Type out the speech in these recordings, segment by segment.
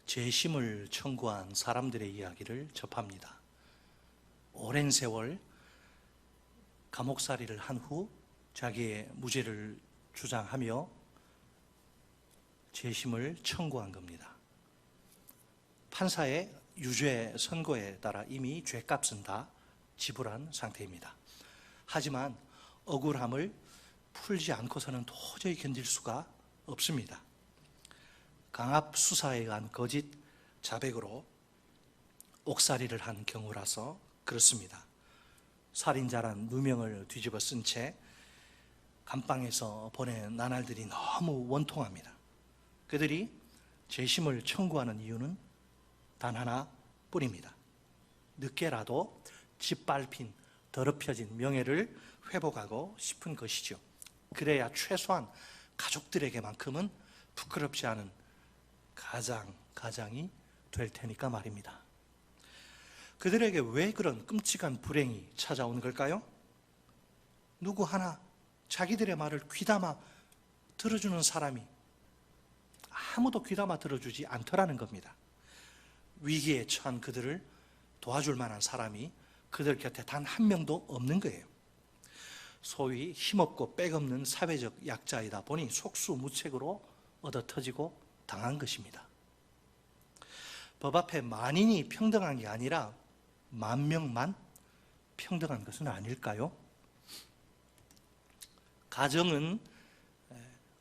재심을 청구한 사람들의 이야기를 접합니다. 오랜 세월 감옥살이를 한 후 자기의 무죄를 주장하며 재심을 청구한 겁니다. 판사의 유죄 선고에 따라 이미 죄값은 다 지불한 상태입니다. 하지만 억울함을 풀지 않고서는 도저히 견딜 수가 없습니다. 강압 수사에 의한 거짓 자백으로 옥살이를 한 경우라서 그렇습니다. 살인자란 누명을 뒤집어 쓴 채 감방에서 보낸 나날들이 너무 원통합니다. 그들이 재심을 청구하는 이유는 단 하나뿐입니다. 늦게라도 짓밟힌 더럽혀진 명예를 회복하고 싶은 것이죠. 그래야 최소한 가족들에게만큼은 부끄럽지 않은 가장이 될 테니까 말입니다. 그들에게 왜 그런 끔찍한 불행이 찾아온 걸까요? 누구 하나 자기들의 말을 귀담아 들어주는 사람이 아무도 귀담아 들어주지 않더라는 겁니다. 위기에 처한 그들을 도와줄 만한 사람이 그들 곁에 단 한 명도 없는 거예요. 소위 힘없고 빽없는 사회적 약자이다 보니 속수무책으로 얻어터지고 당한 것입니다. 법 앞에 만인이 평등한 게 아니라 만 명만 평등한 것은 아닐까요? 가정은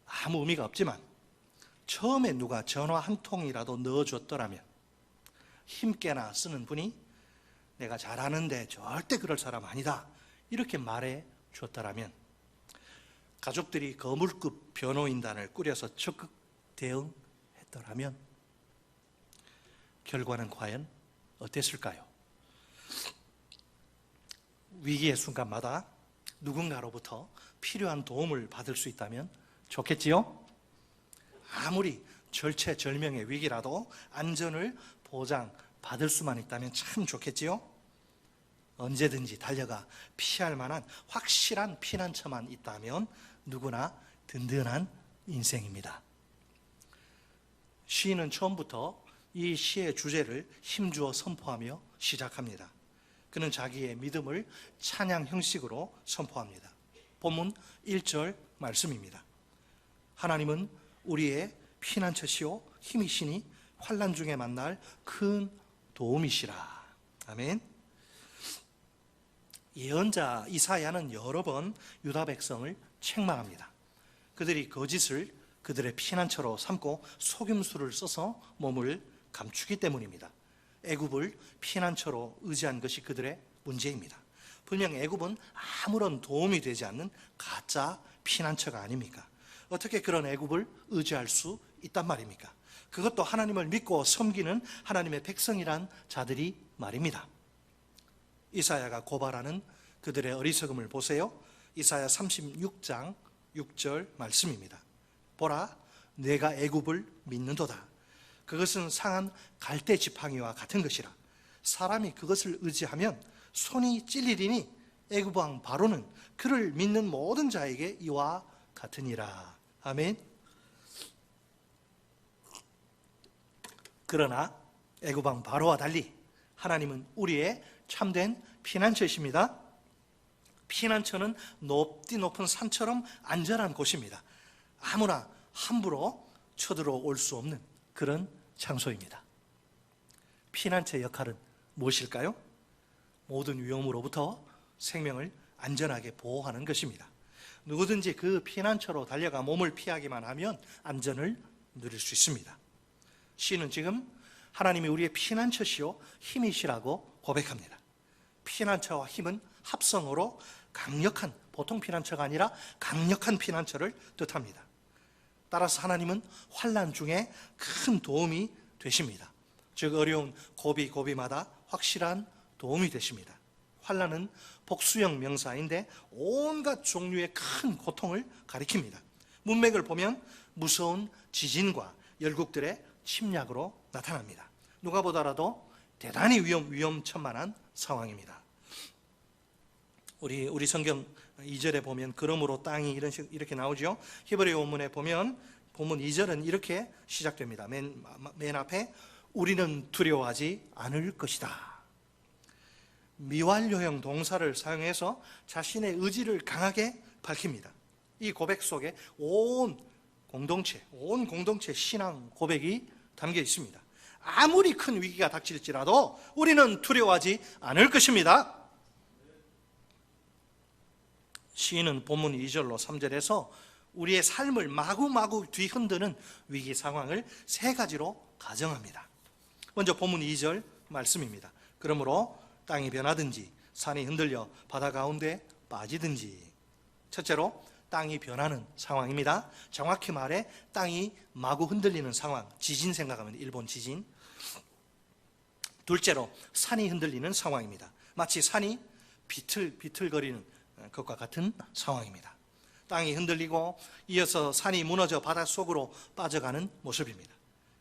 아무 의미가 없지만 처음에 누가 전화 한 통이라도 넣어줬더라면 힘께나 쓰는 분이 내가 잘하는데 절대 그럴 사람 아니다 이렇게 말해 줬더라면, 가족들이 거물급 변호인단을 꾸려서 적극 대응했더라면 결과는 과연 어땠을까요? 위기의 순간마다 누군가로부터 필요한 도움을 받을 수 있다면 좋겠지요? 아무리 절체절명의 위기라도 안전을 보장받을 수만 있다면 참 좋겠지요? 언제든지 달려가 피할 만한 확실한 피난처만 있다면 누구나 든든한 인생입니다. 시인은 처음부터 이 시의 주제를 힘주어 선포하며 시작합니다. 그는 자기의 믿음을 찬양 형식으로 선포합니다. 본문 1절 말씀입니다. 하나님은 우리의 피난처시오 힘이시니 환난 중에 만날 큰 도움이시라. 아멘. 예언자 이사야는 여러 번 유다 백성을 책망합니다. 그들이 거짓을 그들의 피난처로 삼고 속임수를 써서 몸을 감추기 때문입니다. 애굽을 피난처로 의지한 것이 그들의 문제입니다. 분명 애굽은 아무런 도움이 되지 않는 가짜 피난처가 아닙니까? 어떻게 그런 애굽을 의지할 수 있단 말입니까? 그것도 하나님을 믿고 섬기는 하나님의 백성이란 자들이 말입니다. 이사야가 고발하는 그들의 어리석음을 보세요. 이사야 36장 6절 말씀입니다. 보라, 내가 애굽을 믿는도다. 그것은 상한 갈대 지팡이와 같은 것이라. 사람이 그것을 의지하면 손이 찔리리니 애굽 왕 바로는 그를 믿는 모든 자에게 이와 같으니라. 아멘. 그러나 애굽 왕 바로와 달리 하나님은 우리의 참된 피난처이십니다. 피난처는 높디 높은 산처럼 안전한 곳입니다. 아무나 함부로 쳐들어올 수 없는 그런 장소입니다. 피난처의 역할은 무엇일까요? 모든 위험으로부터 생명을 안전하게 보호하는 것입니다. 누구든지 그 피난처로 달려가 몸을 피하기만 하면 안전을 누릴 수 있습니다. 시인은 지금 하나님이 우리의 피난처시요 힘이시라고 고백합니다. 피난처와 힘은 합성어로 강력한, 보통 피난처가 아니라 강력한 피난처를 뜻합니다. 따라서 하나님은 환난 중에 큰 도움이 되십니다. 즉 어려운 고비고비마다 확실한 도움이 되십니다. 환난은 복수형 명사인데 온갖 종류의 큰 고통을 가리킵니다. 문맥을 보면 무서운 지진과 열국들의 침략으로 나타납니다. 누가 보더라도 대단히 위험천만한 상황입니다. 우리 성경 2절에 보면 그러므로 땅이 이렇게 나오죠. 히브리 원문에 보면 본문 2절은 이렇게 시작됩니다. 맨 앞에 우리는 두려워하지 않을 것이다. 미완료형 동사를 사용해서 자신의 의지를 강하게 밝힙니다. 이 고백 속에 온 공동체 신앙 고백이 담겨 있습니다. 아무리 큰 위기가 닥칠지라도 우리는 두려워하지 않을 것입니다. 시인은 본문 2절로 3절에서 우리의 삶을 마구마구 뒤흔드는 위기 상황을 세 가지로 가정합니다. 먼저 본문 2절 말씀입니다. 그러므로 땅이 변하든지 산이 흔들려 바다 가운데 빠지든지. 첫째로 땅이 변하는 상황입니다. 정확히 말해 땅이 마구 흔들리는 상황, 지진 생각하면 일본 지진. 둘째로 산이 흔들리는 상황입니다. 마치 산이 비틀거리는 것과 같은 상황입니다. 땅이 흔들리고 이어서 산이 무너져 바닷속으로 빠져가는 모습입니다.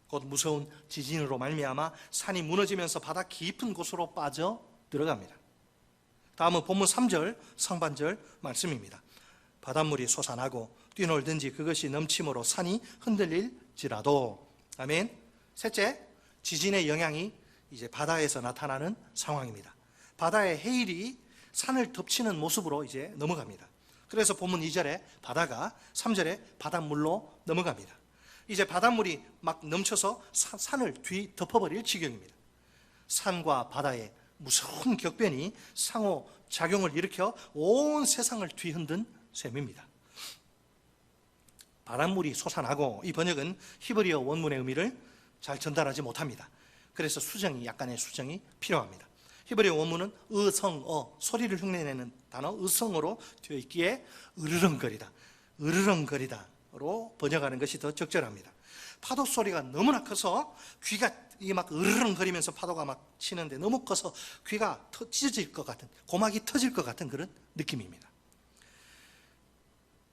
곧 무서운 지진으로 말미암아 산이 무너지면서 바다 깊은 곳으로 빠져 들어갑니다. 다음은 본문 3절 상반절 말씀입니다. 바닷물이 솟아나고 뛰놀든지 그것이 넘침으로 산이 흔들릴지라도. 아멘. 셋째, 지진의 영향이 이제 바다에서 나타나는 상황입니다. 바다의 해일이 산을 덮치는 모습으로 이제 넘어갑니다. 그래서 본문 2절에 바다가 3절에 바닷물로 넘어갑니다. 이제 바닷물이 막 넘쳐서 산을 뒤덮어버릴 지경입니다. 산과 바다의 무서운 격변이 상호작용을 일으켜 온 세상을 뒤흔든 셈입니다. 바닷물이 솟아나고, 이 번역은 히브리어 원문의 의미를 잘 전달하지 못합니다. 그래서 약간의 수정이 필요합니다. 히브리어 원문은 의성어, 소리를 흉내내는 단어 의성어로 되어 있기에 으르렁거리다로 번역하는 것이 더 적절합니다. 파도 소리가 너무나 커서 귀가 막 으르렁거리면서 파도가 막 치는데 너무 커서 귀가 찢어질 것 같은, 고막이 터질 것 같은 그런 느낌입니다.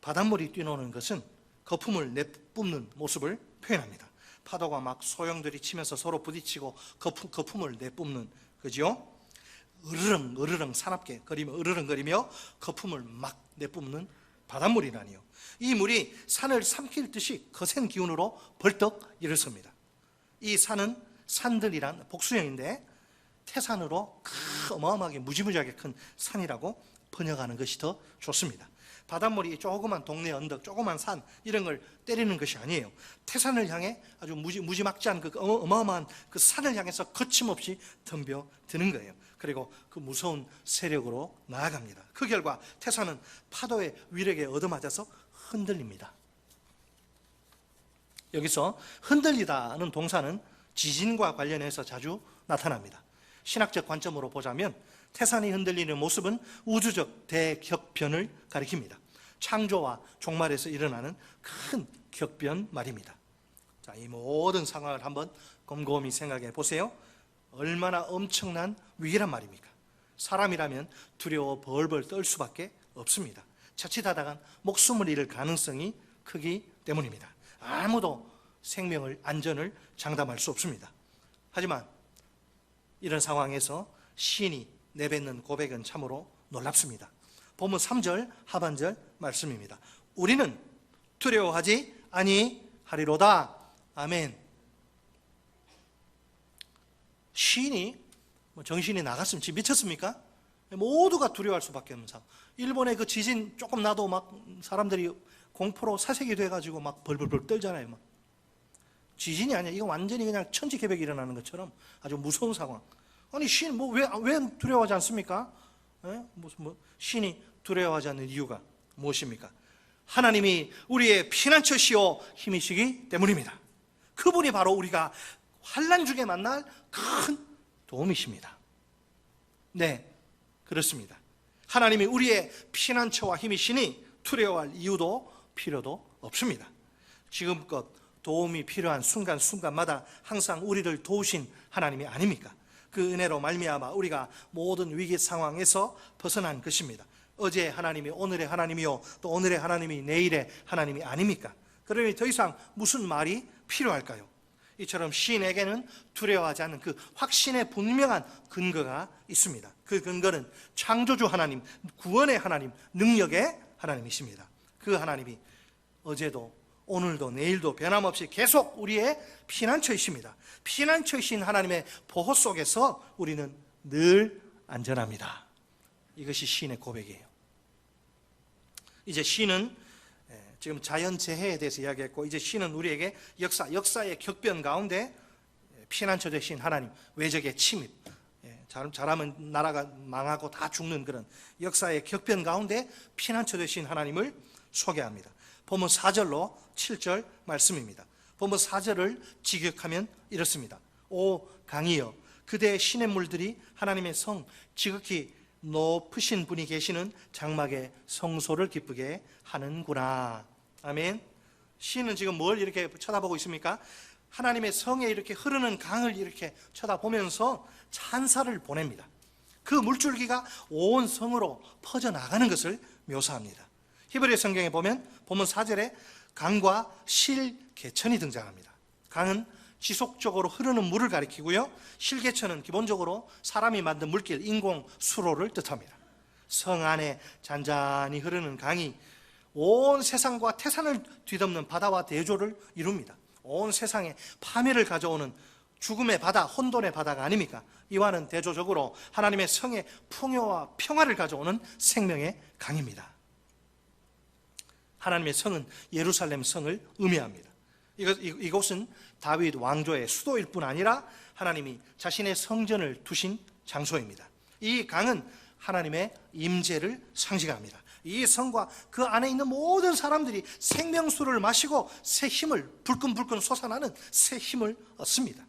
바닷물이 뛰노는 것은 거품을 내뿜는 모습을 표현합니다. 파도가 막 소용돌이 치면서 서로 부딪히고 거품을 내뿜는 거죠. 으르렁 사납게 으르렁거리며 거품을 막 내뿜는 바닷물이라니요. 이 물이 산을 삼킬 듯이 거센 기운으로 벌떡 일어섭니다. 이 산은 산들이란 복수형인데 태산으로 어마어마하게 무지무지하게 큰 산이라고 번역하는 것이 더 좋습니다. 바닷물이 조그만 동네 언덕, 조그만 산 이런 걸 때리는 것이 아니에요. 태산을 향해 아주 무지막지한 그 어마어마한 그 산을 향해서 거침없이 덤벼드는 거예요. 그리고 그 무서운 세력으로 나아갑니다. 그 결과 태산은 파도의 위력에 얻어맞아서 흔들립니다. 여기서 흔들리다는 동사는 지진과 관련해서 자주 나타납니다. 신학적 관점으로 보자면 태산이 흔들리는 모습은 우주적 대격변을 가리킵니다. 창조와 종말에서 일어나는 큰 격변 말입니다. 자, 이 모든 상황을 한번 곰곰이 생각해 보세요. 얼마나 엄청난 위기란 말입니까? 사람이라면 두려워 벌벌 떨 수밖에 없습니다. 자칫하다간 목숨을 잃을 가능성이 크기 때문입니다. 아무도 생명을 안전을 장담할 수 없습니다. 하지만 이런 상황에서 시인이 내뱉는 고백은 참으로 놀랍습니다. 본문 3절 하반절 말씀입니다. 우리는 두려워하지 아니하리로다. 아멘. 시인이 정신이 나갔으면 지금 미쳤습니까? 모두가 두려워할 수밖에 없는 상황. 일본의 그 지진 조금 나도 막 사람들이 공포로 사색이 돼가지고 막 벌벌벌 떨잖아요. 막. 지진이 아니야. 이거 완전히 그냥 천지개벽이 일어나는 것처럼 아주 무서운 상황. 아니 시인 왜 두려워하지 않습니까? 시인이 두려워하지 않는 이유가 무엇입니까? 하나님이 우리의 피난처시오 힘이시기 때문입니다. 그분이 바로 우리가 환난 중에 만날 큰 도움이십니다. 네, 그렇습니다. 하나님이 우리의 피난처와 힘이시니 두려워할 이유도 필요도 없습니다. 지금껏 도움이 필요한 순간순간마다 항상 우리를 도우신 하나님이 아닙니까? 그 은혜로 말미암아 우리가 모든 위기 상황에서 벗어난 것입니다. 어제의 하나님이 오늘의 하나님이요, 또 오늘의 하나님이 내일의 하나님이 아닙니까? 그러니 더 이상 무슨 말이 필요할까요? 이처럼 시인에게는 두려워하지 않는 그 확신의 분명한 근거가 있습니다. 그 근거는 창조주 하나님, 구원의 하나님, 능력의 하나님이십니다. 그 하나님이 어제도 오늘도 내일도 변함없이 계속 우리의 피난처이십니다. 피난처이신 하나님의 보호 속에서 우리는 늘 안전합니다. 이것이 시인의 고백이에요. 이제 시인은 지금 자연재해에 대해서 이야기했고, 이제 시인은 우리에게 역사의 격변 가운데 피난처 되신 하나님, 외적의 침입, 잘하면 나라가 망하고 다 죽는 그런 역사의 격변 가운데 피난처 되신 하나님을 소개합니다. 본문 4절로 7절 말씀입니다. 본문 4절을 직역하면 이렇습니다. 오 강이여, 그대의 시냇물들이 하나님의 성, 지극히 높으신 분이 계시는 장막의 성소를 기쁘게 하는구나. 아멘. 시인은 지금 뭘 이렇게 쳐다보고 있습니까? 하나님의 성에 이렇게 흐르는 강을 이렇게 쳐다보면서 찬사를 보냅니다. 그 물줄기가 온 성으로 퍼져나가는 것을 묘사합니다. 히브리 성경에 보면 본문 4절에 강과 실개천이 등장합니다. 강은 지속적으로 흐르는 물을 가리키고요, 실개천은 기본적으로 사람이 만든 물길, 인공 수로를 뜻합니다. 성 안에 잔잔히 흐르는 강이 온 세상과 태산을 뒤덮는 바다와 대조를 이룹니다. 온 세상에 파멸을 가져오는 죽음의 바다, 혼돈의 바다가 아닙니까? 이와는 대조적으로 하나님의 성의 풍요와 평화를 가져오는 생명의 강입니다. 하나님의 성은 예루살렘 성을 의미합니다. 이곳은 다윗 왕조의 수도일 뿐 아니라 하나님이 자신의 성전을 두신 장소입니다. 이 강은 하나님의 임재를 상징합니다. 이 성과 그 안에 있는 모든 사람들이 생명수를 마시고 새 힘을, 불끈불끈 솟아나는 새 힘을 얻습니다.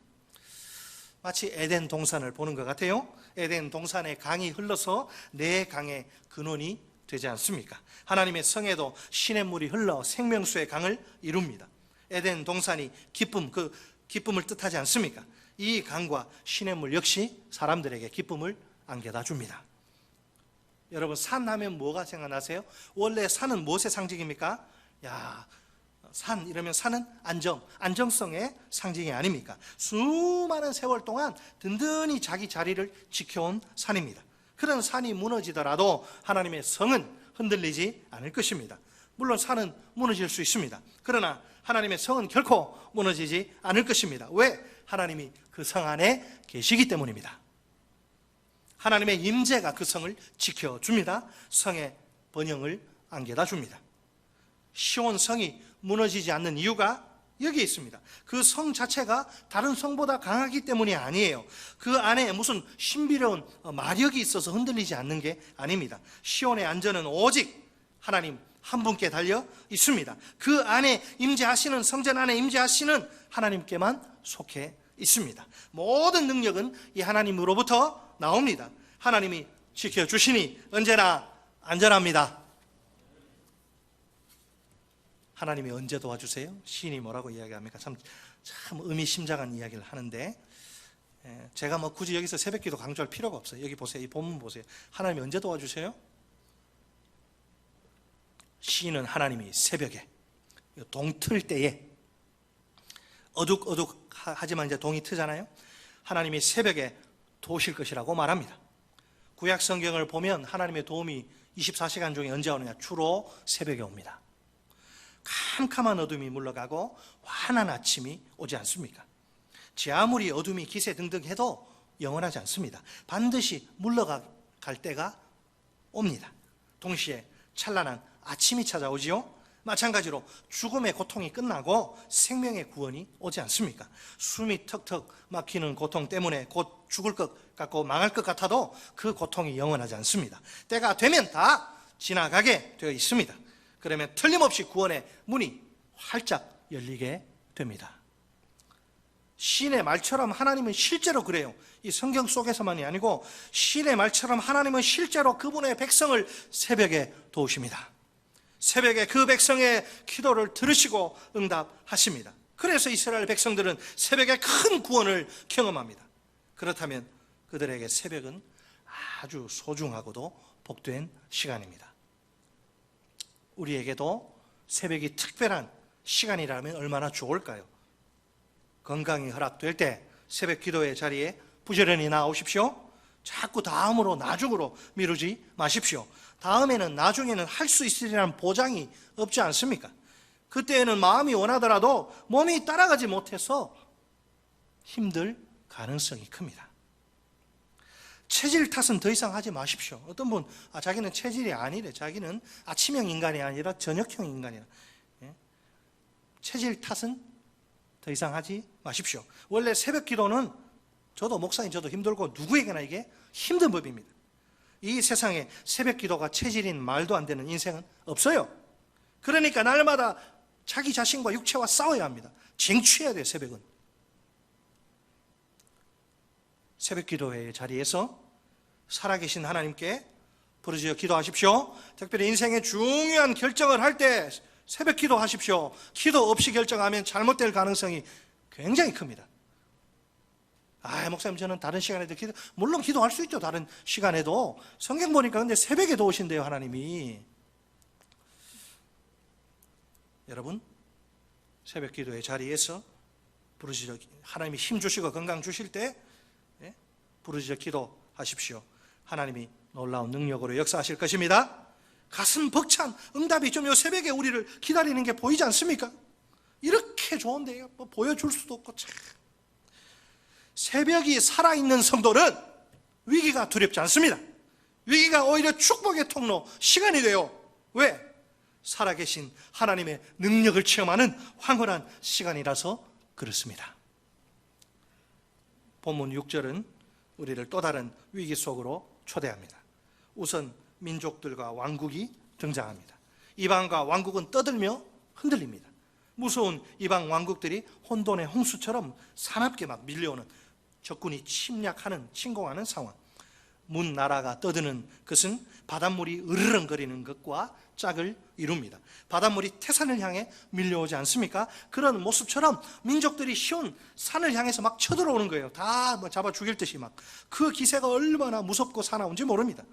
마치 에덴 동산을 보는 것 같아요. 에덴 동산에 강이 흘러서 내 강의 근원이 되지 않습니까? 하나님의 성에도 시냇물이 흘러 생명수의 강을 이룹니다. 에덴 동산이 기쁨, 그 기쁨을 뜻하지 않습니까? 이 강과 시냇물 역시 사람들에게 기쁨을 안겨다 줍니다. 여러분, 산 하면 뭐가 생각나세요? 원래 산은 무엇의 상징입니까? 산 이러면 산은 안정성의 상징이 아닙니까? 수많은 세월 동안 든든히 자기 자리를 지켜온 산입니다. 그런 산이 무너지더라도 하나님의 성은 흔들리지 않을 것입니다. 물론 산은 무너질 수 있습니다. 그러나 하나님의 성은 결코 무너지지 않을 것입니다. 왜? 하나님이 그 성 안에 계시기 때문입니다. 하나님의 임재가 그 성을 지켜줍니다. 성의 번영을 안겨다 줍니다. 시온 성이 무너지지 않는 이유가 여기 있습니다. 그 성 자체가 다른 성보다 강하기 때문이 아니에요. 그 안에 무슨 신비로운 마력이 있어서 흔들리지 않는 게 아닙니다. 시온의 안전은 오직 하나님 한 분께 달려 있습니다. 그 안에 임재하시는, 성전 안에 임재하시는 하나님께만 속해 있습니다. 모든 능력은 이 하나님으로부터 나옵니다. 하나님이 지켜주시니 언제나 안전합니다. 하나님이 언제 도와주세요? 시인이 뭐라고 이야기합니까? 참 의미심장한 이야기를 하는데, 제가 굳이 여기서 새벽기도 강조할 필요가 없어요. 여기 보세요. 이 본문 보세요. 하나님이 언제 도와주세요? 시인은 하나님이 새벽에, 동틀 때에, 어둑어둑하지만 이제 동이 트잖아요. 하나님이 새벽에 도우실 것이라고 말합니다. 구약 성경을 보면 하나님의 도움이 24시간 중에 언제 오느냐? 주로 새벽에 옵니다. 캄캄한 어둠이 물러가고 환한 아침이 오지 않습니까? 제 아무리 어둠이 기세등등해도 영원하지 않습니다. 반드시 물러갈 때가 옵니다. 동시에 찬란한 아침이 찾아오지요. 마찬가지로 죽음의 고통이 끝나고 생명의 구원이 오지 않습니까? 숨이 턱턱 막히는 고통 때문에 곧 죽을 것 같고 망할 것 같아도 그 고통이 영원하지 않습니다. 때가 되면 다 지나가게 되어 있습니다. 그러면 틀림없이 구원의 문이 활짝 열리게 됩니다. 시인의 말처럼 하나님은 실제로 그래요. 이 성경 속에서만이 아니고 시인의 말처럼 하나님은 실제로 그분의 백성을 새벽에 도우십니다. 새벽에 그 백성의 기도를 들으시고 응답하십니다. 그래서 이스라엘 백성들은 새벽에 큰 구원을 경험합니다. 그렇다면 그들에게 새벽은 아주 소중하고도 복된 시간입니다. 우리에게도 새벽이 특별한 시간이라면 얼마나 좋을까요? 건강이 허락될 때 새벽 기도의 자리에 부지런히 나오십시오. 자꾸 다음으로, 나중으로 미루지 마십시오. 다음에는, 나중에는 할 수 있으리라는 보장이 없지 않습니까? 그때에는 마음이 원하더라도 몸이 따라가지 못해서 힘들 가능성이 큽니다. 체질 탓은 더 이상 하지 마십시오. 어떤 분, 자기는 체질이 아니래. 자기는 아침형 인간이 아니라 저녁형 인간이라. 체질 탓은 더 이상 하지 마십시오. 원래 새벽 기도는 저도 목사님, 저도 힘들고 누구에게나 이게 힘든 법입니다. 이 세상에 새벽 기도가 체질인 말도 안 되는 인생은 없어요. 그러니까 날마다 자기 자신과 육체와 싸워야 합니다. 쟁취해야 돼요, 새벽은. 새벽 기도회의 자리에서 살아계신 하나님께 부르짖어 기도하십시오. 특별히 인생의 중요한 결정을 할 때 새벽 기도하십시오. 기도 없이 결정하면 잘못될 가능성이 굉장히 큽니다. 목사님, 저는 다른 시간에도 물론 기도할 수 있죠. 다른 시간에도. 성경 보니까 근데 새벽에 도우신대요, 하나님이. 여러분, 새벽 기도의 자리에서 부르짖어, 하나님이 힘 주시고 건강 주실 때 부르짖어 기도하십시오. 하나님이 놀라운 능력으로 역사하실 것입니다. 가슴 벅찬 응답이 좀 요 새벽에 우리를 기다리는 게 보이지 않습니까? 이렇게 좋은데 뭐 보여줄 수도 없고. 참. 새벽이 살아있는 성도는 위기가 두렵지 않습니다. 위기가 오히려 축복의 통로, 시간이 돼요. 왜? 살아계신 하나님의 능력을 체험하는 황홀한 시간이라서 그렇습니다. 본문 6절은 우리를 또 다른 위기 속으로 초대합니다. 우선 민족들과 왕국이 등장합니다. 이방과 왕국은 떠들며 흔들립니다. 무서운 이방 왕국들이 혼돈의 홍수처럼 사납게 막 밀려오는, 적군이 침략하는, 침공하는 상황. 문 나라가 떠드는 것은 바닷물이 으르렁거리는 것과 짝을 이룹니다. 바닷물이 태산을 향해 밀려오지 않습니까? 그런 모습처럼 민족들이 쉬운 산을 향해서 막 쳐들어오는 거예요. 다 잡아 죽일 듯이 막. 그 기세가 얼마나 무섭고 사나운지 모릅니다.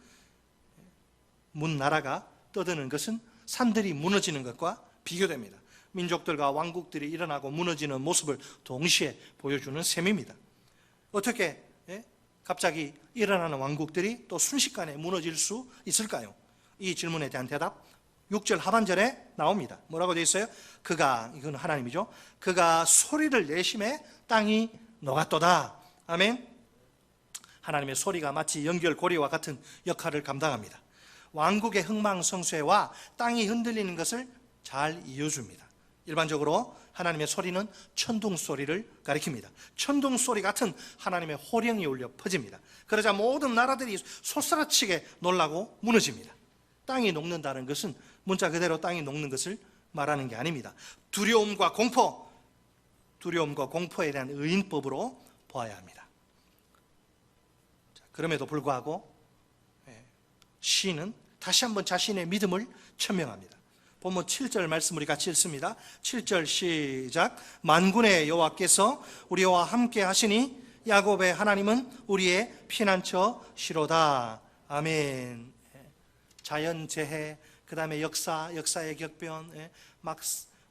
문 나라가 떠드는 것은 산들이 무너지는 것과 비교됩니다. 민족들과 왕국들이 일어나고 무너지는 모습을 동시에 보여주는 셈입니다. 어떻게 갑자기 일어나는 왕국들이 또 순식간에 무너질 수 있을까요? 이 질문에 대한 대답 6절 하반절에 나옵니다. 뭐라고 되어 있어요? 이건 하나님이죠. 그가 소리를 내심에 땅이 녹았도다. 아멘. 하나님의 소리가 마치 연결고리와 같은 역할을 감당합니다. 왕국의 흥망성쇠와 땅이 흔들리는 것을 잘 이어줍니다. 일반적으로 하나님의 소리는 천둥 소리를 가리킵니다. 천둥 소리 같은 하나님의 호령이 울려 퍼집니다. 그러자 모든 나라들이 솟아치게 놀라고 무너집니다. 땅이 녹는다는 것은 문자 그대로 땅이 녹는 것을 말하는 게 아닙니다. 두려움과 공포에 대한 의인법으로 보아야 합니다. 그럼에도 불구하고 시인은 다시 한번 자신의 믿음을 천명합니다. 본문 7절 말씀 우리 같이 읽습니다. 7절 시작. 만군의 여호와께서 우리와 함께 하시니 야곱의 하나님은 우리의 피난처시로다. 아멘. 자연재해, 그 다음에 역사의 격변, 막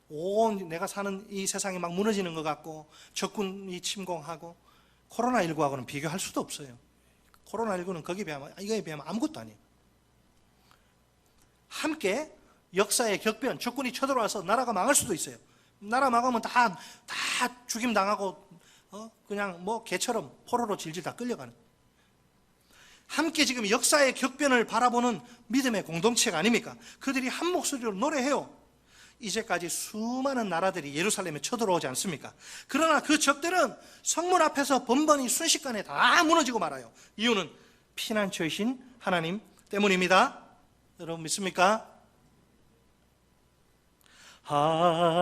온 내가 사는 이 세상이 막 무너지는 것 같고 적군이 침공하고 코로나19하고는 비교할 수도 없어요. 코로나19는 이거에 비하면 아무것도 아니에요. 함께 역사의 격변, 적군이 쳐들어와서 나라가 망할 수도 있어요. 나라 망하면 다 죽임 당하고 그냥 뭐 개처럼 포로로 질질 다 끌려가는. 함께 지금 역사의 격변을 바라보는 믿음의 공동체가 아닙니까? 그들이 한 목소리로 노래해요. 이제까지 수많은 나라들이 예루살렘에 쳐들어오지 않습니까? 그러나 그 적들은 성문 앞에서 번번이 순식간에 다 무너지고 말아요. 이유는 피난처이신 하나님 때문입니다. 여러분 믿습니까?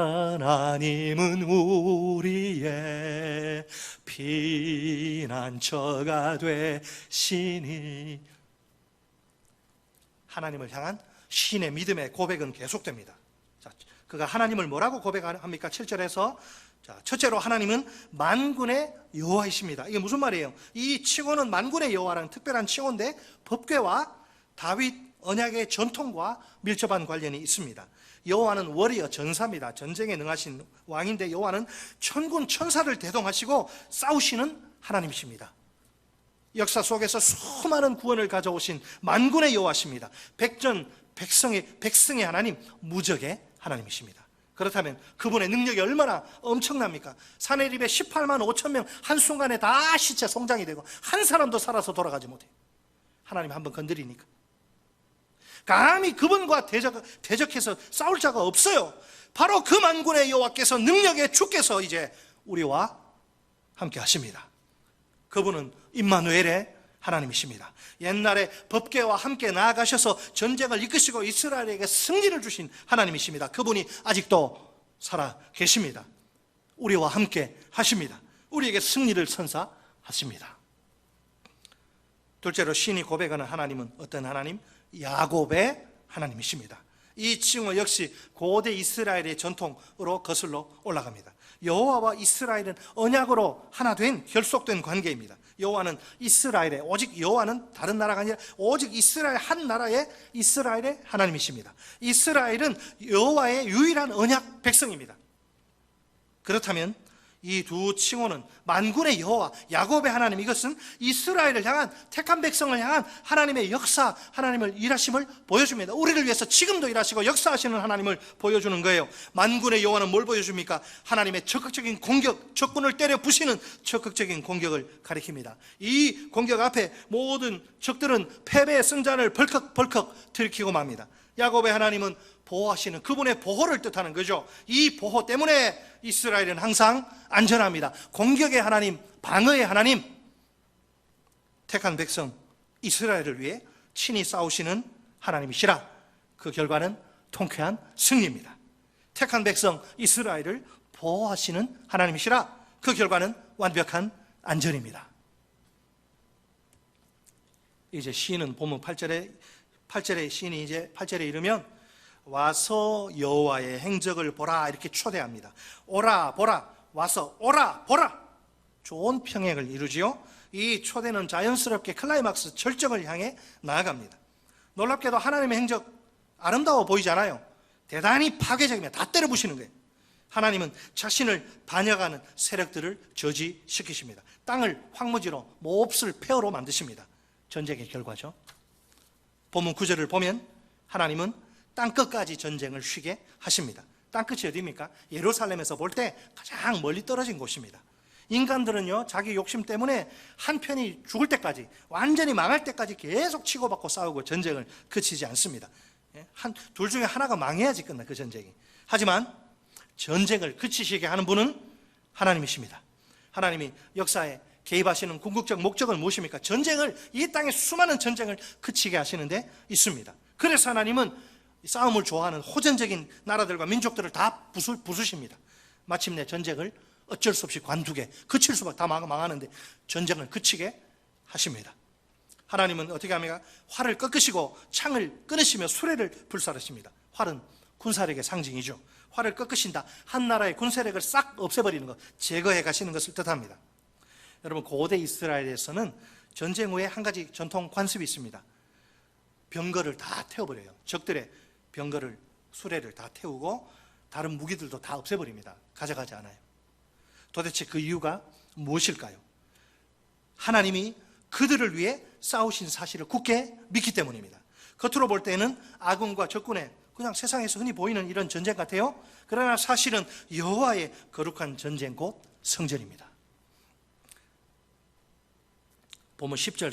하나님은 우리의 피난처가 되시니. 하나님을 향한 시인의 믿음의 고백은 계속됩니다. 자, 그가 하나님을 뭐라고 고백합니까? 7절에서 첫째로 하나님은 만군의 여호와이십니다. 이게 무슨 말이에요? 이 칭호는 만군의 여호와라는 특별한 칭호인데 법궤와 다윗 언약의 전통과 밀접한 관련이 있습니다. 여호와는 워리어, 전사입니다. 전쟁에 능하신 왕인데 여호와는 천군 천사를 대동하시고 싸우시는 하나님이십니다. 역사 속에서 수많은 구원을 가져오신 만군의 여호와십니다. 백성의 하나님, 무적의 하나님이십니다. 그렇다면 그분의 능력이 얼마나 엄청납니까? 사내립에 18만 5천 명 한순간에 다 시체 송장이 되고 한 사람도 살아서 돌아가지 못해요. 하나님 한번 건드리니까. 감히 그분과 대적해서 싸울 자가 없어요. 바로 그 만군의 여호와께서, 능력의 주께서 이제 우리와 함께 하십니다. 그분은 임마누엘의 하나님이십니다. 옛날에 법궤와 함께 나아가셔서 전쟁을 이끄시고 이스라엘에게 승리를 주신 하나님이십니다. 그분이 아직도 살아 계십니다. 우리와 함께 하십니다. 우리에게 승리를 선사하십니다. 둘째로 신이 고백하는 하나님은 어떤 하나님? 야곱의 하나님이십니다. 이 칭호 역시 고대 이스라엘의 전통으로 거슬러 올라갑니다. 여호와와 이스라엘은 언약으로 하나 된 결속된 관계입니다. 여호와는 이스라엘의, 오직 여호와는 다른 나라가 아니라 오직 이스라엘 한 나라의 이스라엘의 하나님이십니다. 이스라엘은 여호와의 유일한 언약 백성입니다. 그렇다면 이 두 칭호는 만군의 여호와, 야곱의 하나님, 이것은 이스라엘을 향한, 택한 백성을 향한 하나님의 역사, 하나님을 일하심을 보여줍니다. 우리를 위해서 지금도 일하시고 역사하시는 하나님을 보여주는 거예요. 만군의 여호와는 뭘 보여줍니까? 하나님의 적극적인 공격, 적군을 때려 부시는 적극적인 공격을 가리킵니다. 이 공격 앞에 모든 적들은 패배의 승잔을 벌컥벌컥 들이키고 맙니다. 야곱의 하나님은 보호하시는, 그분의 보호를 뜻하는 거죠. 이 보호 때문에 이스라엘은 항상 안전합니다. 공격의 하나님, 방어의 하나님, 택한 백성 이스라엘을 위해 친히 싸우시는 하나님이시라. 그 결과는 통쾌한 승리입니다. 택한 백성 이스라엘을 보호하시는 하나님이시라. 그 결과는 완벽한 안전입니다. 이제 시인은 본문 8절에 시인이 이제 8절에 이르면 와서 여호와의 행적을 보라, 이렇게 초대합니다. 오라 보라, 와서 오라 보라. 좋은 평행을 이루지요. 이 초대는 자연스럽게 클라이막스 절정을 향해 나아갑니다. 놀랍게도 하나님의 행적 아름다워 보이잖아요. 대단히 파괴적이면 다 때려부시는 거예요. 하나님은 자신을 반역하는 세력들을 저지시키십니다. 땅을 황무지로 몹쓸 폐허로 만드십니다. 전쟁의 결과죠. 본문 9절을 보면 하나님은 땅끝까지 전쟁을 쉬게 하십니다. 땅끝이 어디입니까? 예루살렘에서 볼 때 가장 멀리 떨어진 곳입니다. 인간들은요, 자기 욕심 때문에 한편이 죽을 때까지, 완전히 망할 때까지 계속 치고받고 싸우고 전쟁을 그치지 않습니다. 둘 중에 하나가 망해야지 끝나, 그 전쟁이. 하지만 전쟁을 그치시게 하는 분은 하나님이십니다. 하나님이 역사에 개입하시는 궁극적 목적은 무엇입니까? 전쟁을, 이 땅의 수많은 전쟁을 그치게 하시는 데 있습니다. 그래서 하나님은 싸움을 좋아하는 호전적인 나라들과 민족들을 다 부수십니다. 마침내 전쟁을 어쩔 수 없이 관두게, 그칠 수밖에, 다 망하는데 전쟁을 그치게 하십니다. 하나님은 어떻게 합니까? 활을 꺾으시고 창을 끊으시며 수레를 불사르십니다. 활은 군사력의 상징이죠. 활을 꺾으신다, 한 나라의 군사력을 싹 없애버리는 것, 제거해 가시는 것을 뜻합니다. 여러분, 고대 이스라엘에서는 전쟁 후에 한 가지 전통 관습이 있습니다. 병거를 다 태워버려요. 적들의 병거를, 수레를 다 태우고 다른 무기들도 다 없애버립니다. 가져가지 않아요. 도대체 그 이유가 무엇일까요? 하나님이 그들을 위해 싸우신 사실을 굳게 믿기 때문입니다. 겉으로 볼 때는 아군과 적군의 그냥 세상에서 흔히 보이는 이런 전쟁 같아요. 그러나 사실은 여호와의 거룩한 전쟁, 곧 성전입니다. 보면 10절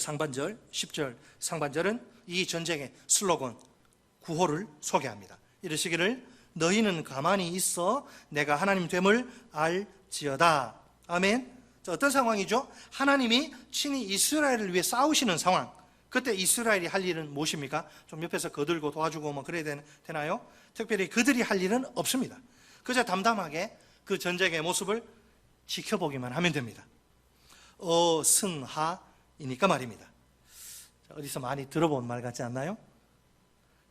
상반절은 이 전쟁의 슬로건, 구호를 소개합니다. 이르시기를 너희는 가만히 있어 내가 하나님 됨을 알지어다. 아멘. 어떤 상황이죠? 하나님이 친히 이스라엘을 위해 싸우시는 상황. 그때 이스라엘이 할 일은 무엇입니까? 좀 옆에서 거들고 도와주고 뭐 그래야 되나요? 특별히 그들이 할 일은 없습니다. 그저 담담하게 그 전쟁의 모습을 지켜보기만 하면 됩니다. 승하이니까 말입니다. 어디서 많이 들어본 말 같지 않나요?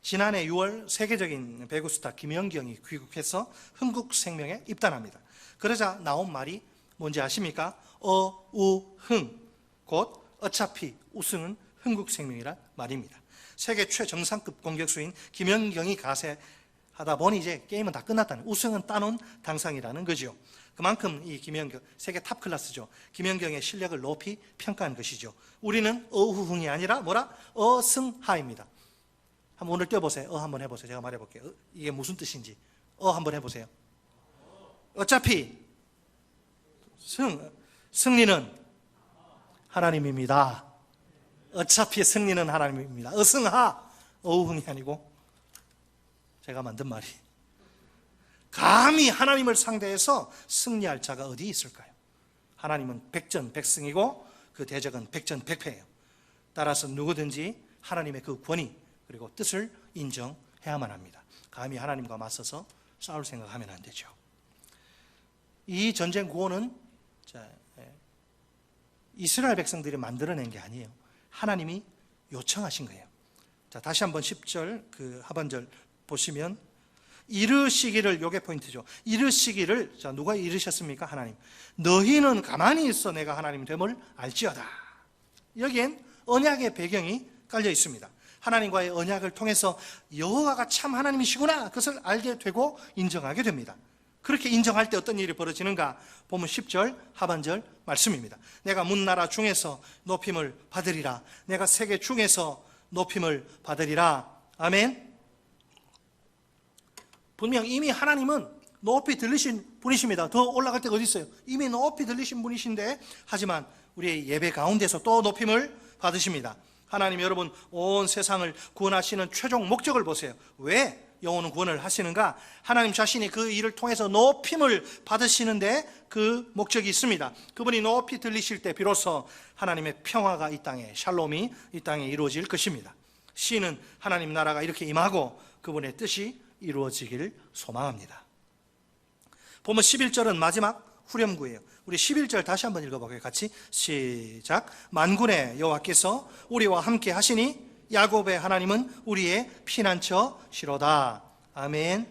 지난해 6월 세계적인 배구 스타 김연경이 귀국해서 흥국생명에 입단합니다. 그러자 나온 말이 뭔지 아십니까? 우흥, 곧 어차피 우승은 흥국생명이란 말입니다. 세계 최정상급 공격수인 김연경이 가세하다 보니 이제 게임은 다 끝났다는, 우승은 따놓은 당상이라는 거죠. 그만큼 이 김연경, 세계 탑 클래스죠. 김연경의 실력을 높이 평가한 것이죠. 우리는 어후흥이 아니라 뭐라? 어승하입니다. 한번 오늘 떼어보세요. 한번 해보세요. 제가 말해볼게요. 이게 무슨 뜻인지. 한번 해보세요. 어차피 승리는 하나님입니다. 어차피 승리는 하나님입니다. 어승하, 어우흥이 아니고 제가 만든 말이. 감히 하나님을 상대해서 승리할 자가 어디 있을까요? 하나님은 백전백승이고 그 대적은 백전백패예요. 따라서 누구든지 하나님의 그 권위 그리고 뜻을 인정해야만 합니다. 감히 하나님과 맞서서 싸울 생각하면 안 되죠. 이 전쟁 구호는 이스라엘 백성들이 만들어낸 게 아니에요. 하나님이 요청하신 거예요. 자, 다시 한번 10절 그 하반절 보시면 이르시기를, 요게 포인트죠. 이르시기를, 자, 누가 이르셨습니까? 하나님. 너희는 가만히 있어 내가 하나님 됨을 알지어다. 여기엔 언약의 배경이 깔려 있습니다. 하나님과의 언약을 통해서 여호와가 참 하나님이시구나, 그것을 알게 되고 인정하게 됩니다. 그렇게 인정할 때 어떤 일이 벌어지는가? 보면 10절 하반절 말씀입니다. 내가 문나라 중에서 높임을 받으리라. 내가 세계 중에서 높임을 받으리라. 아멘. 분명 이미 하나님은 높이 들리신 분이십니다. 더 올라갈 데가 어디 있어요? 이미 높이 들리신 분이신데, 하지만 우리의 예배 가운데서 또 높임을 받으십니다. 하나님, 여러분 온 세상을 구원하시는 최종 목적을 보세요. 왜 영혼은 구원을 하시는가? 하나님 자신이 그 일을 통해서 높임을 받으시는데 그 목적이 있습니다. 그분이 높이 들리실 때 비로소 하나님의 평화가 이 땅에, 샬롬이 이 땅에 이루어질 것입니다. 시인은 하나님 나라가 이렇게 임하고 그분의 뜻이 이루어지기를 소망합니다. 보면 11절은 마지막 후렴구예요. 우리 11절 다시 한번 읽어볼게요. 같이 시작. 만군의 여호와께서 우리와 함께 하시니 야곱의 하나님은 우리의 피난처시로다. 아멘.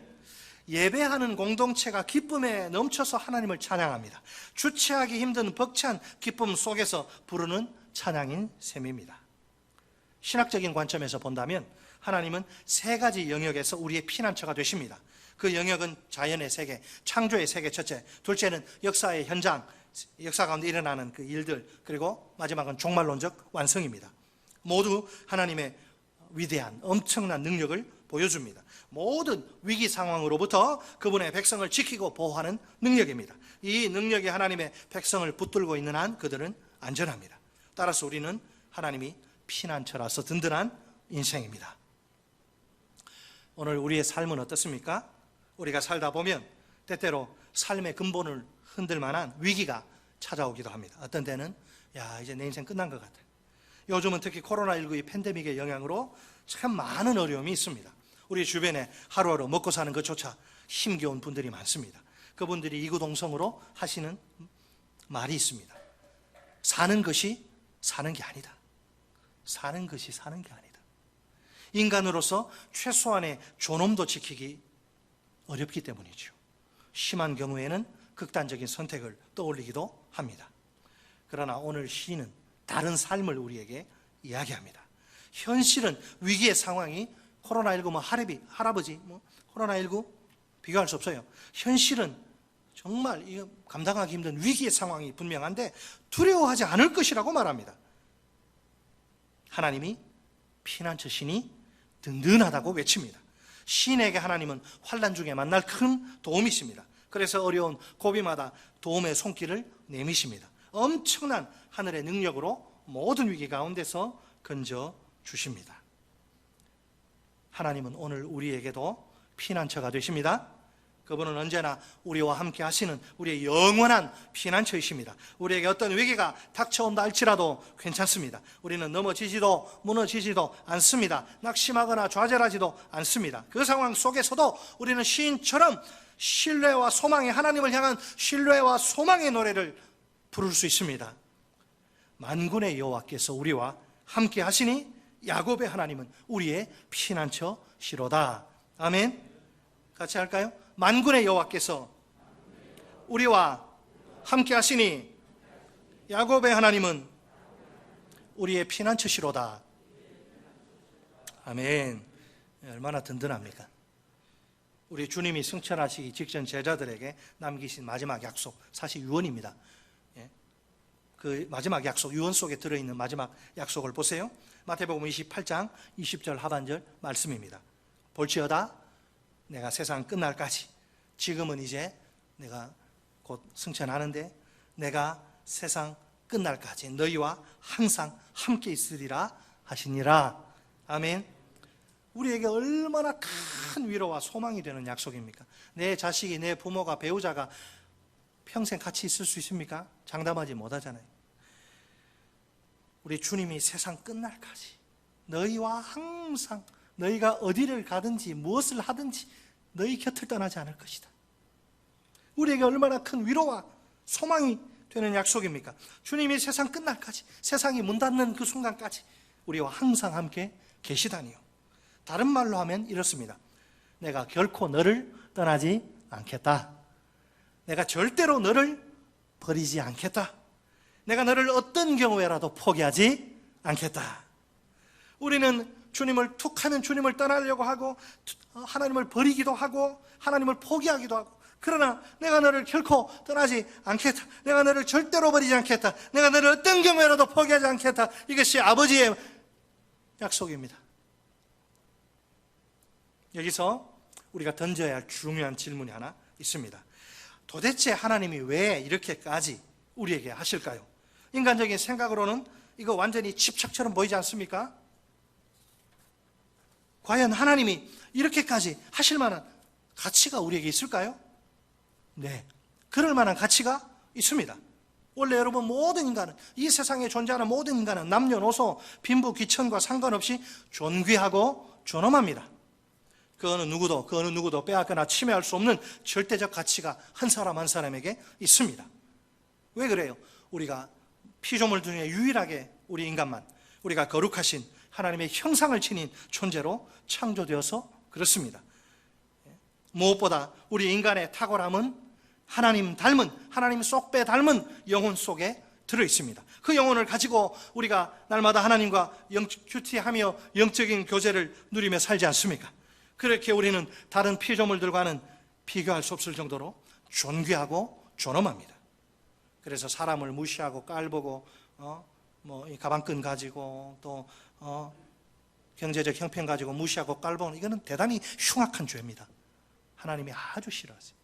예배하는 공동체가 기쁨에 넘쳐서 하나님을 찬양합니다. 주체하기 힘든 벅찬 기쁨 속에서 부르는 찬양인 셈입니다. 신학적인 관점에서 본다면 하나님은 세 가지 영역에서 우리의 피난처가 되십니다. 그 영역은 자연의 세계, 창조의 세계 첫째, 둘째는 역사의 현장, 역사 가운데 일어나는 그 일들, 그리고 마지막은 종말론적 완성입니다. 모두 하나님의 위대한 엄청난 능력을 보여줍니다. 모든 위기 상황으로부터 그분의 백성을 지키고 보호하는 능력입니다. 이 능력이 하나님의 백성을 붙들고 있는 한 그들은 안전합니다. 따라서 우리는 하나님이 피난처라서 든든한 인생입니다. 오늘 우리의 삶은 어떻습니까? 우리가 살다 보면 때때로 삶의 근본을 흔들 만한 위기가 찾아오기도 합니다. 어떤 때는 이제 내 인생 끝난 것 같아. 요즘은 특히 코로나19의 팬데믹의 영향으로 참 많은 어려움이 있습니다. 우리 주변에 하루하루 먹고 사는 것조차 힘겨운 분들이 많습니다. 그분들이 이구동성으로 하시는 말이 있습니다. 사는 것이 사는 게 아니다. 사는 것이 사는 게 아니다. 인간으로서 최소한의 존엄도 지키기 어렵기 때문이죠. 심한 경우에는 극단적인 선택을 떠올리기도 합니다. 그러나 오늘 시인은 다른 삶을 우리에게 이야기합니다. 현실은 위기의 상황이 코로나19 할아버지 코로나19 비교할 수 없어요. 현실은 정말 감당하기 힘든 위기의 상황이 분명한데 두려워하지 않을 것이라고 말합니다. 하나님이 피난처시니 든든하다고 외칩니다. 시인에게 하나님은 환난 중에 만날 큰 도움이십니다. 그래서 어려운 고비마다 도움의 손길을 내미십니다. 엄청난 하늘의 능력으로 모든 위기 가운데서 건져 주십니다. 하나님은 오늘 우리에게도 피난처가 되십니다. 그분은 언제나 우리와 함께 하시는 우리의 영원한 피난처이십니다. 우리에게 어떤 위기가 닥쳐온다 할지라도 괜찮습니다. 우리는 넘어지지도 무너지지도 않습니다. 낙심하거나 좌절하지도 않습니다. 그 상황 속에서도 우리는 시인처럼 신뢰와 소망의, 하나님을 향한 신뢰와 소망의 노래를 부를 수 있습니다. 만군의 여호와께서 우리와 함께 하시니 야곱의 하나님은 우리의 피난처시로다. 아멘. 같이 할까요? 만군의 여호와께서 우리와 함께 하시니 야곱의 하나님은 우리의 피난처시로다. 아멘. 얼마나 든든합니까? 우리 주님이 승천하시기 직전 제자들에게 남기신 마지막 약속, 사실 유언입니다. 그 마지막 약속, 유언 속에 들어있는 마지막 약속을 보세요. 마태복음 28장 20절 하반절 말씀입니다. 볼지어다 내가 세상 끝날까지, 지금은 이제 내가 곧 승천하는데 내가 세상 끝날까지 너희와 항상 함께 있으리라 하시니라. 아멘. 우리에게 얼마나 큰 위로와 소망이 되는 약속입니까? 내 자식이, 내 부모가, 배우자가 평생 같이 있을 수 있습니까? 장담하지 못하잖아요. 우리 주님이 세상 끝날까지 너희와 항상, 너희가 어디를 가든지 무엇을 하든지 너희 곁을 떠나지 않을 것이다. 우리에게 얼마나 큰 위로와 소망이 되는 약속입니까? 주님이 세상 끝날까지, 세상이 문 닫는 그 순간까지 우리와 항상 함께 계시다니요. 다른 말로 하면 이렇습니다. 내가 결코 너를 떠나지 않겠다. 내가 절대로 너를 버리지 않겠다. 내가 너를 어떤 경우에라도 포기하지 않겠다. 우리는 주님을 툭 하면 주님을 떠나려고 하고 하나님을 버리기도 하고 하나님을 포기하기도 하고, 그러나 내가 너를 결코 떠나지 않겠다. 내가 너를 절대로 버리지 않겠다. 내가 너를 어떤 경우에라도 포기하지 않겠다. 이것이 아버지의 약속입니다. 여기서 우리가 던져야 할 중요한 질문이 하나 있습니다. 도대체 하나님이 왜 이렇게까지 우리에게 하실까요? 인간적인 생각으로는 이거 완전히 집착처럼 보이지 않습니까? 과연 하나님이 이렇게까지 하실 만한 가치가 우리에게 있을까요? 네, 그럴 만한 가치가 있습니다. 원래 여러분, 모든 인간은, 이 세상에 존재하는 모든 인간은 남녀노소, 빈부 귀천과 상관없이 존귀하고 존엄합니다. 그 어느 누구도 빼앗거나 침해할 수 없는 절대적 가치가 한 사람 한 사람에게 있습니다. 왜 그래요? 우리가 피조물 중에 유일하게 우리 인간만, 우리가 거룩하신 하나님의 형상을 지닌 존재로 창조되어서 그렇습니다. 무엇보다 우리 인간의 탁월함은 하나님 닮은, 하나님 쏙빼 닮은 영혼 속에 들어있습니다. 그 영혼을 가지고 우리가 날마다 하나님과 큐티하며 영적인 교제를 누리며 살지 않습니까? 그렇게 우리는 다른 피조물들과는 비교할 수 없을 정도로 존귀하고 존엄합니다. 그래서 사람을 무시하고 깔보고 이 가방끈 가지고 또 경제적 형편 가지고 무시하고 깔보는, 이거는 대단히 흉악한 죄입니다. 하나님이 아주 싫어하세요.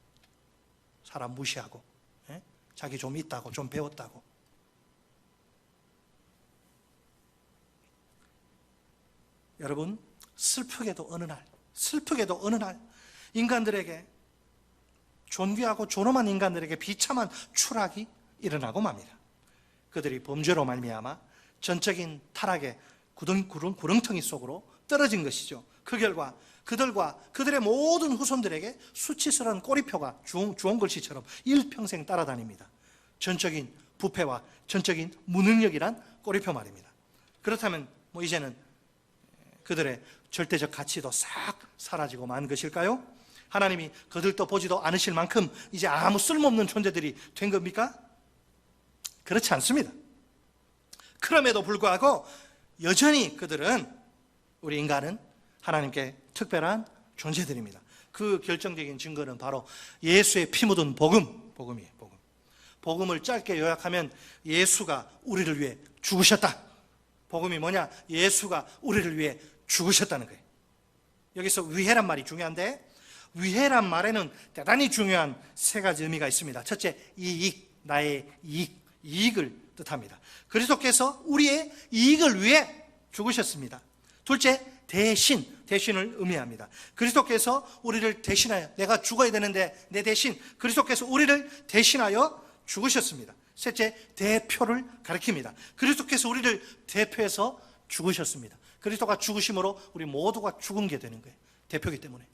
사람 무시하고, 자기 좀 있다고, 좀 배웠다고. 여러분, 슬프게도 어느 날 인간들에게, 존귀하고 존엄한 인간들에게 비참한 추락이 일어나고 맙니다. 그들이 범죄로 말미암아 전적인 타락의 구렁텅이 속으로 떨어진 것이죠. 그 결과 그들과 그들의 모든 후손들에게 수치스러운 꼬리표가 주홍글씨처럼 일평생 따라다닙니다. 전적인 부패와 전적인 무능력이란 꼬리표 말입니다. 그렇다면 이제는 그들의 절대적 가치도 싹 사라지고 만 것일까요? 하나님이 그들도 보지도 않으실 만큼 이제 아무 쓸모없는 존재들이 된 겁니까? 그렇지 않습니다. 그럼에도 불구하고 여전히 그들은, 우리 인간은 하나님께 특별한 존재들입니다. 그 결정적인 증거는 바로 예수의 피 묻은 복음이에요. 복음을 짧게 요약하면 예수가 우리를 위해 죽으셨다. 복음이 뭐냐? 예수가 우리를 위해 죽으셨다는 거예요. 여기서 위해란 말이 중요한데, 위해란 말에는 대단히 중요한 세 가지 의미가 있습니다. 첫째, 이익, 나의 이익을 뜻합니다. 그리스도께서 우리의 이익을 위해 죽으셨습니다. 둘째, 대신을 의미합니다. 그리스도께서 우리를 대신하여, 내가 죽어야 되는데 내 대신 그리스도께서 우리를 대신하여 죽으셨습니다. 셋째, 대표를 가리킵니다. 그리스도께서 우리를 대표해서 죽으셨습니다. 그리스도가 죽으심으로 우리 모두가 죽은 게 되는 거예요. 대표이기 때문에.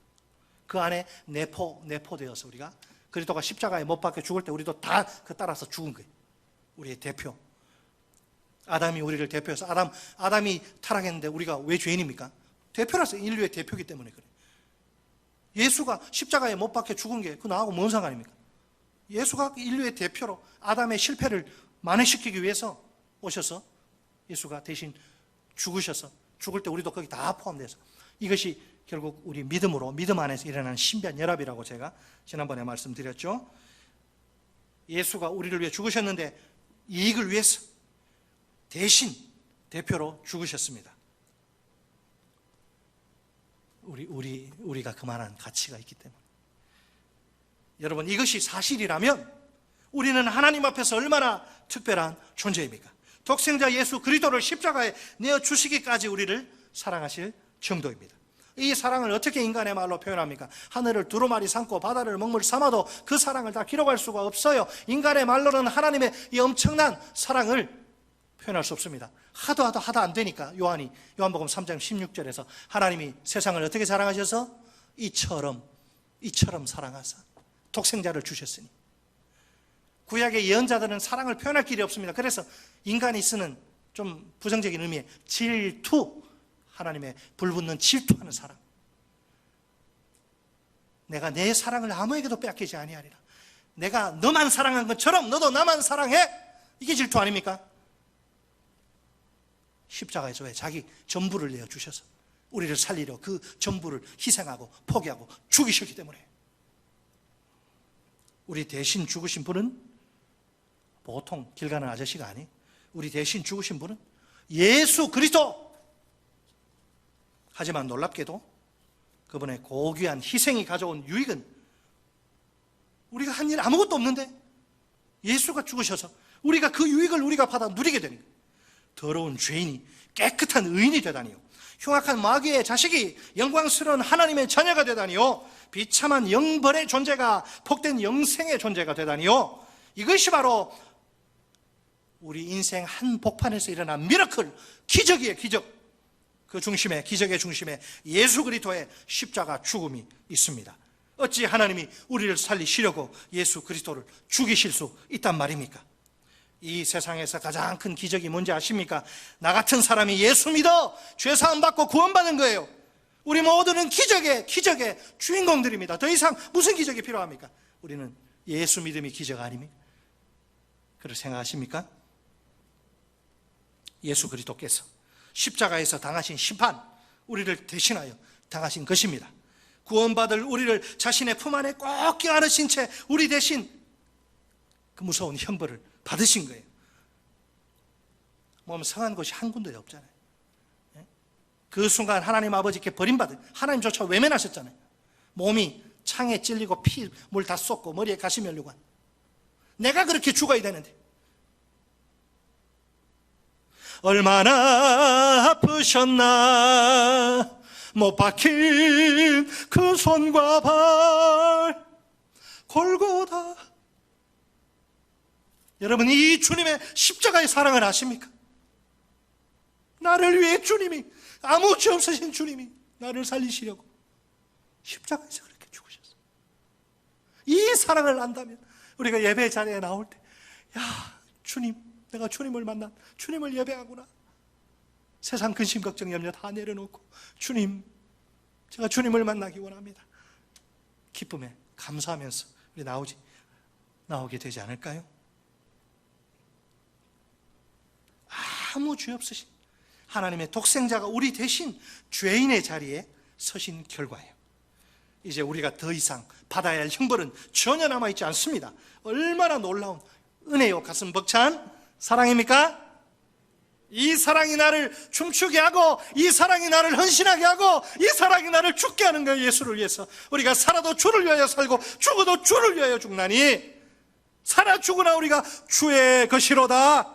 그 안에 내포되어서 우리가 그리스도가 십자가에 못 박혀 죽을 때 우리도 다 그 따라서 죽은 거예요. 우리의 대표. 아담이 우리를 대표해서, 아담이 타락했는데 우리가 왜 죄인입니까? 대표라서, 인류의 대표이기 때문에 그래요. 예수가 십자가에 못 박혀 죽은 게 그 나하고 뭔 상관입니까? 예수가 인류의 대표로 아담의 실패를 만회시키기 위해서 오셔서 예수가 대신 죽으셔서, 죽을 때 우리도 거기 다 포함돼서, 이것이 결국 우리 믿음 안에서 일어나는 신비한 연합이라고 제가 지난번에 말씀드렸죠. 예수가 우리를 위해 죽으셨는데 이익을 위해서 대신 대표로 죽으셨습니다. 우리가 그만한 가치가 있기 때문에. 여러분, 이것이 사실이라면 우리는 하나님 앞에서 얼마나 특별한 존재입니까? 독생자 예수 그리스도를 십자가에 내어주시기까지 우리를 사랑하실 정도입니다. 이 사랑을 어떻게 인간의 말로 표현합니까? 하늘을 두루마리 삼고 바다를 먹물 삼아도 그 사랑을 다 기록할 수가 없어요. 인간의 말로는 하나님의 이 엄청난 사랑을 표현할 수 없습니다. 하도 안 되니까 요한복음 3장 16절에서 하나님이 세상을 어떻게 사랑하셔서 이처럼 사랑하사 독생자를 주셨으니. 구약의 예언자들은 사랑을 표현할 길이 없습니다. 그래서 인간이 쓰는 좀 부정적인 의미의 질투, 하나님의 불붙는 질투하는 사랑. 내가 내 사랑을 아무에게도 빼앗기지 아니하리라. 내가 너만 사랑한 것처럼 너도 나만 사랑해. 이게 질투 아닙니까? 십자가에서 왜 자기 전부를 내어주셔서 우리를 살리려 그 전부를 희생하고 포기하고 죽이셨기 때문에. 우리 대신 죽으신 분은 보통 길 가는 아저씨가 아니, 우리 대신 죽으신 분은 예수 그리스도. 하지만 놀랍게도 그분의 고귀한 희생이 가져온 유익은 우리가 한 일 아무것도 없는데 예수가 죽으셔서 우리가 그 유익을 우리가 받아 누리게 되는 거예요. 더러운 죄인이 깨끗한 의인이 되다니요, 흉악한 마귀의 자식이 영광스러운 하나님의 자녀가 되다니요, 비참한 영벌의 존재가 복된 영생의 존재가 되다니요, 이것이 바로 우리 인생 한 복판에서 일어난 미라클, 기적이에요. 기적. 그 중심에, 기적의 중심에 예수 그리스도의 십자가 죽음이 있습니다. 어찌 하나님이 우리를 살리시려고 예수 그리스도를 죽이실 수 있단 말입니까? 이 세상에서 가장 큰 기적이 뭔지 아십니까? 나 같은 사람이 예수 믿어 죄사함 받고 구원받은 거예요. 우리 모두는 기적의 주인공들입니다. 더 이상 무슨 기적이 필요합니까? 우리는 예수 믿음이 기적 아닙니까? 그렇게 생각하십니까? 예수 그리스도께서 십자가에서 당하신 심판, 우리를 대신하여 당하신 것입니다. 구원받을 우리를 자신의 품 안에 꼭 껴안으신 채 우리 대신 그 무서운 형벌을 받으신 거예요. 몸 성한 곳이 한 군데 없잖아요. 그 순간 하나님 아버지께 버림받은, 하나님조차 외면하셨잖아요. 몸이 창에 찔리고 피, 물 다 쏟고 머리에 가시 면류관. 내가 그렇게 죽어야 되는데. 얼마나 아프셨나, 못 박힌 그 손과 발, 골고다. 여러분, 이 주님의 십자가의 사랑을 아십니까? 나를 위해 주님이, 아무 죄 없으신 주님이 나를 살리시려고 십자가에서 그렇게 죽으셨어요. 이 사랑을 안다면 우리가 예배 자리에 나올 때, 야, 주님, 내가 주님을 만나 주님을 예배하구나. 세상 근심 걱정 염려 다 내려놓고 주님, 제가 주님을 만나기 원합니다. 기쁨에 감사하면서 우리 나오게 되지 않을까요? 아무 죄 없으신 하나님의 독생자가 우리 대신 죄인의 자리에 서신 결과예요. 이제 우리가 더 이상 받아야 할 형벌은 전혀 남아있지 않습니다. 얼마나 놀라운 은혜요, 가슴 벅찬 사랑입니까? 이 사랑이 나를 춤추게 하고, 이 사랑이 나를 헌신하게 하고, 이 사랑이 나를 죽게 하는 거예요. 예수를 위해서. 우리가 살아도 주를 위하여 살고 죽어도 주를 위하여 죽나니, 살아 죽으나 우리가 주의 것이로다.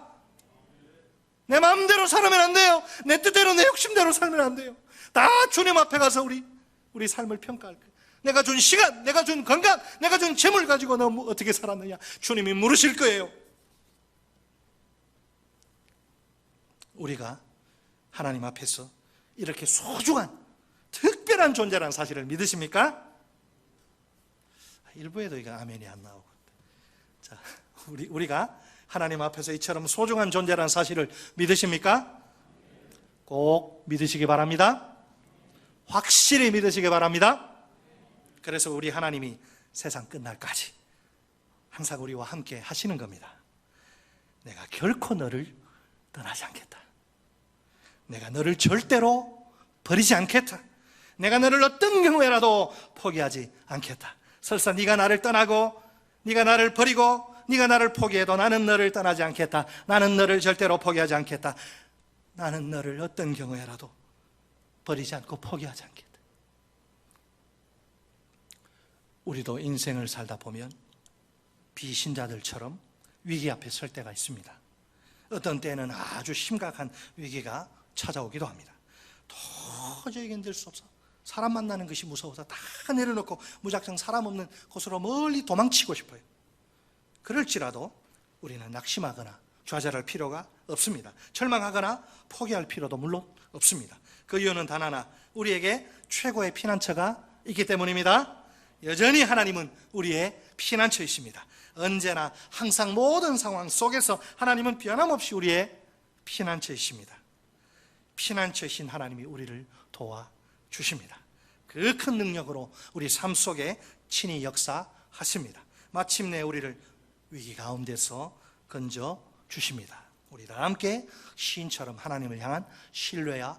내 마음대로 살면 안 돼요. 내 뜻대로, 내 욕심대로 살면 안 돼요. 다 주님 앞에 가서 우리 삶을 평가할 거예요. 내가 준 시간, 내가 준 건강, 내가 준 재물 가지고 너 어떻게 살았느냐, 주님이 물으실 거예요. 우리가 하나님 앞에서 이렇게 소중한 특별한 존재라는 사실을 믿으십니까? 일부에도 이거 아멘이 안 나오고. 자, 우리가 하나님 앞에서 이처럼 소중한 존재라는 사실을 믿으십니까? 꼭 믿으시기 바랍니다. 확실히 믿으시기 바랍니다. 그래서 우리 하나님이 세상 끝날까지 항상 우리와 함께 하시는 겁니다. 내가 결코 너를 떠나지 않겠다. 내가 너를 절대로 버리지 않겠다. 내가 너를 어떤 경우에라도 포기하지 않겠다. 설사 네가 나를 떠나고 네가 나를 버리고 네가 나를 포기해도 나는 너를 떠나지 않겠다. 나는 너를 절대로 포기하지 않겠다. 나는 너를 어떤 경우에라도 버리지 않고 포기하지 않겠다. 우리도 인생을 살다 보면 비신자들처럼 위기 앞에 설 때가 있습니다. 어떤 때는 아주 심각한 위기가 찾아오기도 합니다. 도저히 견딜 수 없어. 사람 만나는 것이 무서워서 다 내려놓고 무작정 사람 없는 곳으로 멀리 도망치고 싶어요. 그럴지라도 우리는 낙심하거나 좌절할 필요가 없습니다. 절망하거나 포기할 필요도 물론 없습니다. 그 이유는 단 하나, 우리에게 최고의 피난처가 있기 때문입니다. 여전히 하나님은 우리의 피난처이십니다. 언제나 항상 모든 상황 속에서 하나님은 변함없이 우리의 피난처이십니다. 피난처이신 하나님이 우리를 도와주십니다. 그 큰 능력으로 우리 삶 속에 친히 역사하십니다. 마침내 우리를 위기 가운데서 건져 주십니다. 우리 다 함께 시인처럼 하나님을 향한 신뢰와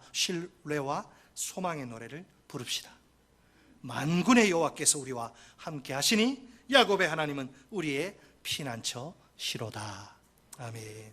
소망의 노래를 부릅시다. 만군의 여호와께서 우리와 함께 하시니 야곱의 하나님은 우리의 피난처시로다. 아멘.